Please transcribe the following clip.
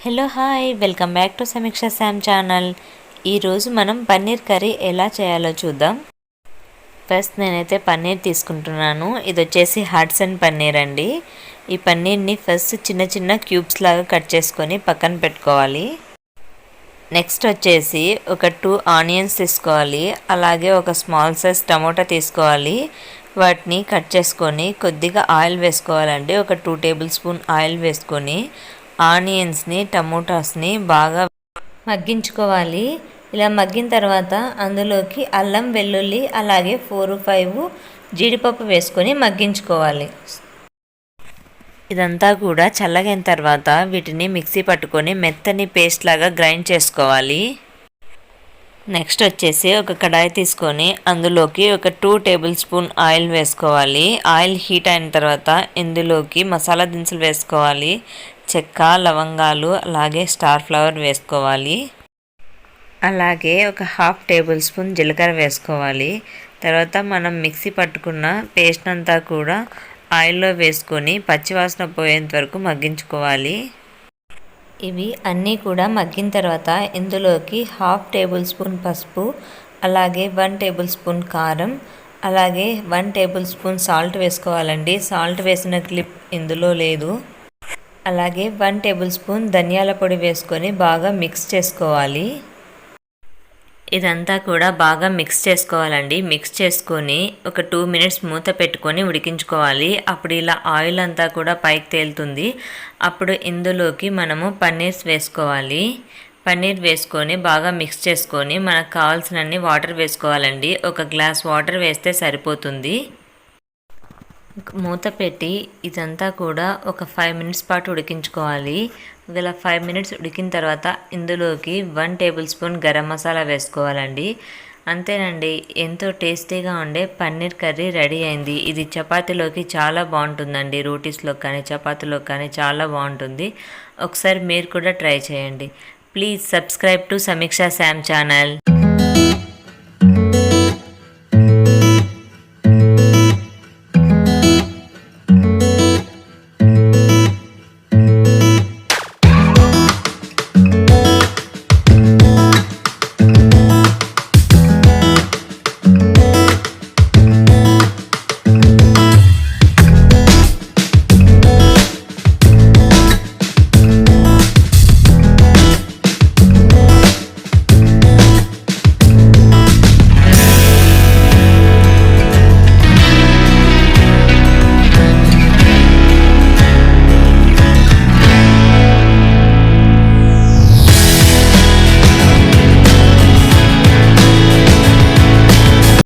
Hello hi welcome back to సమీక్ష Sam channel. ఈరోజు మనం పన్నీర్ కర్రీ ఎలా చేయాలో చూద్దాం. ఫస్ట్ నేనైతే పన్నీర్ తీసుకుంటున్నాను. ఇది వచ్చేసి హడ్సన్ పన్నీర్ అండి. ఈ పన్నీర్ని ఫస్ట్ చిన్న చిన్న క్యూబ్స్ లాగా కట్ చేసుకొని పక్కన పెట్టుకోవాలి. నెక్స్ట్ వచ్చేసి ఒక 2 ఆనియన్స్ తీసుకోవాలి. అలాగే ఒక స్మాల్ సైజ్ టమోటా తీసుకోవాలి. వాటిని కట్ చేసుకొని కొద్దిగా ఆయిల్ వేసుకోవాలండి. ఒక 2 టేబుల్ స్పూన్ ఆయిల్ వేసుకొని ఆనియన్స్ని టమోటాస్ని బాగా మగ్గించుకోవాలి. ఇలా మగ్గిన తర్వాత అందులోకి అల్లం వెల్లుల్లి అలాగే 4-5 జీడిపప్పు వేసుకొని మగ్గించుకోవాలి. ఇదంతా కూడా చల్లగైన తర్వాత వీటిని మిక్సీ పట్టుకొని మెత్తని పేస్ట్ లాగా గ్రైండ్ చేసుకోవాలి. నెక్స్ట్ వచ్చేసి ఒక కడాయి తీసుకొని అందులోకి ఒక 2 టేబుల్ స్పూన్ ఆయిల్ వేసుకోవాలి. ఆయిల్ హీట్ అయిన తర్వాత ఇందులోకి మసాలా దినుసులు వేసుకోవాలి. చెక్క, లవంగాలు అలాగే స్టార్ ఫ్లవర్ వేసుకోవాలి. అలాగే ఒక 1/2 టేబుల్ స్పూన్ జీలకర్ర వేసుకోవాలి. తర్వాత మనం మిక్సీ పట్టుకున్న పేస్ట్ అంతా కూడా ఆయిల్లో వేసుకొని పచ్చివాసన పోయేంత వరకు మగ్గించుకోవాలి. ఇవి అన్నీ కూడా మగ్గిన తర్వాత ఇందులోకి 1/2 టేబుల్ స్పూన్ పసుపు, అలాగే 1 టేబుల్ స్పూన్ కారం, అలాగే 1 టేబుల్ స్పూన్ సాల్ట్ వేసుకోవాలండి. సాల్ట్ వేసిన క్లిప్ ఇందులో లేదు. అలాగే 1 టేబుల్ స్పూన్ ధనియాల పొడి వేసుకొని బాగా మిక్స్ చేసుకోవాలి. ఇదంతా కూడా బాగా మిక్స్ చేసుకోవాలండి. మిక్స్ చేసుకొని ఒక 2 మినిట్స్ మూత పెట్టుకొని ఉడికించుకోవాలి. అప్పుడు ఇలా ఆయిల్ అంతా కూడా పైకి తేలుతుంది. అప్పుడు ఇందులోకి మనము పన్నీర్స్ వేసుకోవాలి. పన్నీర్ వేసుకొని బాగా మిక్స్ చేసుకొని మనకు కావాల్సినన్ని వాటర్ వేసుకోవాలండి. ఒక గ్లాస్ వాటర్ వేస్తే సరిపోతుంది. మూత పెట్టి ఇదంతా కూడా ఒక 5 మినిట్స్ పాటు ఉడికించుకోవాలి. ఇలా 5 మినిట్స్ ఉడికిన తర్వాత ఇందులోకి 1 టేబుల్ స్పూన్ గరం మసాలా వేసుకోవాలండి. అంతేనండి, ఎంతో టేస్టీగా ఉండే పన్నీర్ కర్రీ రెడీ అయింది. ఇది చపాతీలోకి చాలా బాగుంటుందండి. రోటీస్లో కానీ చపాతీలో కానీ చాలా బాగుంటుంది. ఒకసారి మీరు కూడా ట్రై చేయండి. ప్లీజ్ సబ్స్క్రైబ్ టు సమీక్ష శామ్ ఛానల్.